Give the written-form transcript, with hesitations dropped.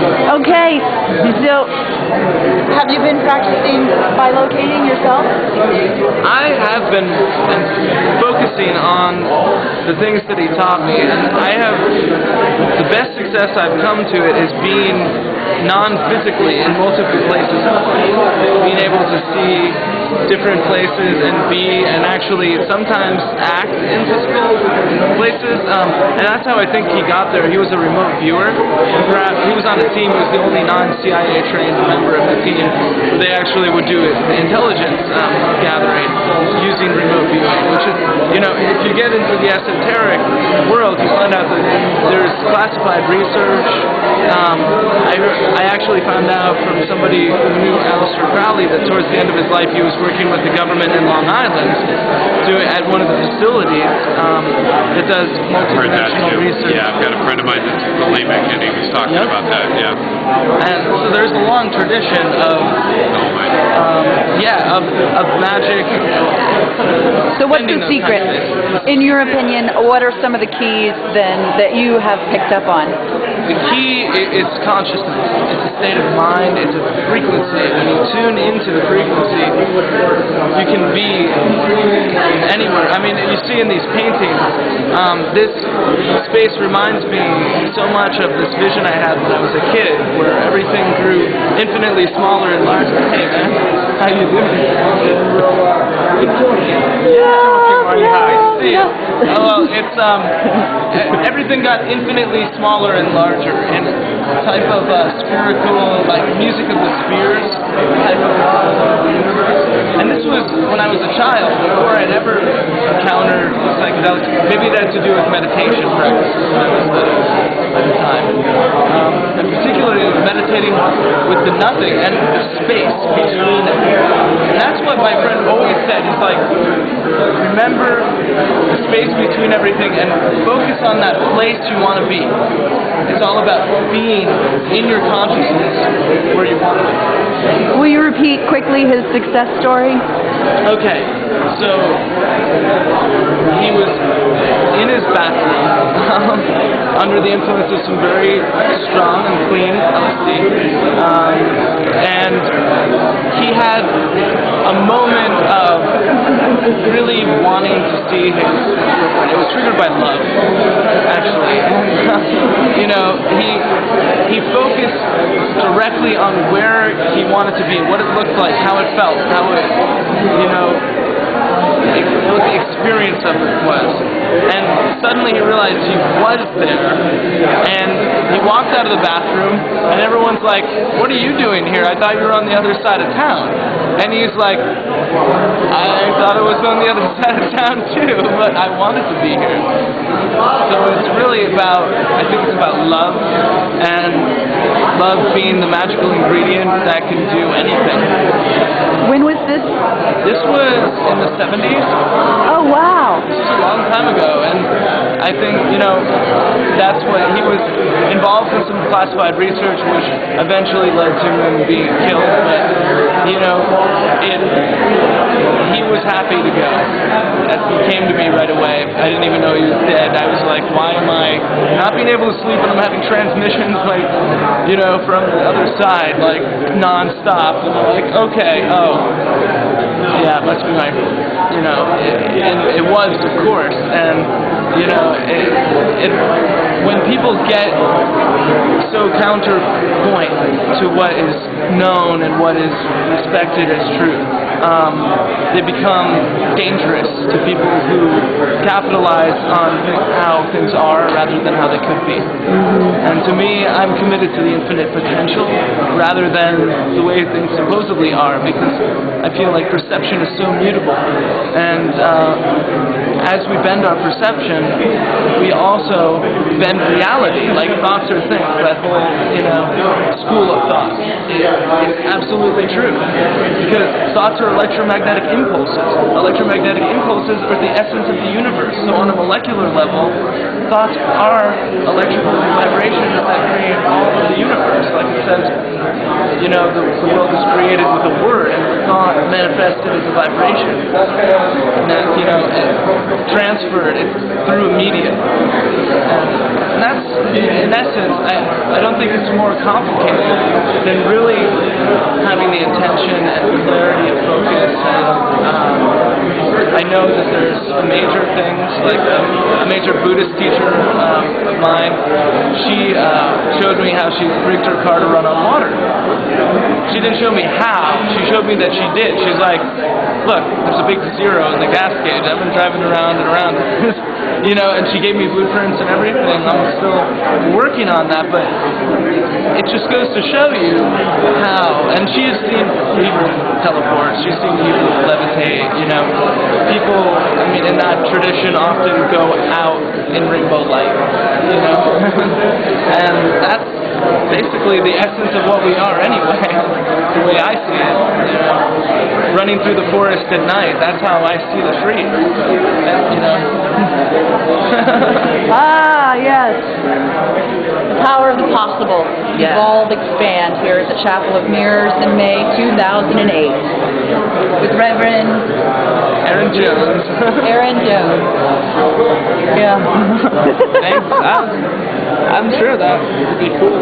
Okay, so have you been practicing bilocating yourself? I have been focusing on the things that he taught me, and the best success I've come to it is being non-physically in multiple places at once. Being able to see different places and actually sometimes act in physical places, and that's how I think he got there. He was a remote viewer, and perhaps he was on a team. He was the only non-CIA trained member of the team. They actually would do intelligence gathering using remote viewing, which is, if you get into the esoteric world, you find out that there's classified research. I actually found out from somebody who knew Aleister Crowley that towards the end of his life he was working with the government in Long Island at one of the facilities that does multidimensional research. Yeah, I've got a friend of mine that's bulimic, and he was talking about that, yeah. And so there's a long tradition of magic. So what's the secret? In your opinion, what are some of the keys then that you have picked up on? The key is consciousness. It's a state of mind. It's a frequency. When you tune into the frequency, you can be anywhere. I mean, you see in these paintings, this space reminds me so much of this vision I had when I was a kid, where everything grew infinitely smaller and larger. Hey man, how you doing? Oh, well, it's everything got infinitely smaller and larger in a type of spherical, like music of the spheres type of universe. And this was when I was a child, before I'd ever encountered psychedelics. Maybe that had to do with meditation practices when I was little at the time. And particularly meditating with the nothing and the space between it. And that's what my friend always said. He's like, remember the space between everything and focus on that place you want to be. It's all about being in your consciousness where you want to be. Will you repeat quickly his success story? Okay, so he was in his bathroom under the influence of some very strong and clean LSD, and he had a moment of really wanting to see his girlfriend. It was triggered by love, actually. He focused directly on where he wanted to be, what it looked like, how it felt, how it, what the experience of it was. And suddenly he realized he was there, and he walked out of the bathroom, and everyone's like, what are you doing here? I thought you were on the other side of town. And he's like, I thought it was on the other side of town too, but I wanted to be here. So it's really about, I think it's about love, and love being the magical ingredient that can do anything. When was this? This was in the 70s. Oh, wow. This was a long time ago, and I think, that's what he was involved in some classified research, which eventually led to him being killed, but, he was happy to go. He came to me right away. I didn't even know he was dead. I was like, why am I not being able to sleep when I'm having transmissions, from the other side, non-stop? And I'm like, okay, yeah, it must be my, and it was, of course, and, when people get so counterpoint to what is known and what is respected as truth, they become dangerous to people who capitalize on how things are rather than how they could be. And to me, I'm committed to the infinite potential rather than the way things supposedly are, because I feel like perception is so mutable. And as we bend our perception, we also bend reality, like thoughts are things, that whole, school of thought. It's absolutely true. Because thoughts are electromagnetic impulses. Electromagnetic impulses are the essence of the universe. So on a molecular level, thoughts are electrical vibrations that create all of the universe. Like it says, the world is created with a word, and thought manifested as a vibration, and that, you know, transferred it through a medium. And that's, in essence, I don't think it's more complicated than really having the intention and clarity of focus. And I know that there's major things, like a major Buddhist teacher of mine, she showed me how she rigged her car to run on water. She didn't show me how, she showed me that she did. She's like, look, there's a big zero in the gas gauge. I've been driving around and around. You know, and she gave me blueprints and everything. I'm still working on that, but it just goes to show you how. And she has seen people teleport. She's seen people levitate. You know, people, I mean, in that tradition often go out in rainbow light. You know, and that's basically the essence of what we are anyway. The way I see it, you know, running through the forest at night. That's how I see the trees. You know. Ah, yes. The power of the possible. Yeah. Evolve, expand here at the Chapel of Mirrors in May 2008 with Reverend Aaron Jones. Aaron Jones. Yeah. Thanks. I'm sure that would be cool.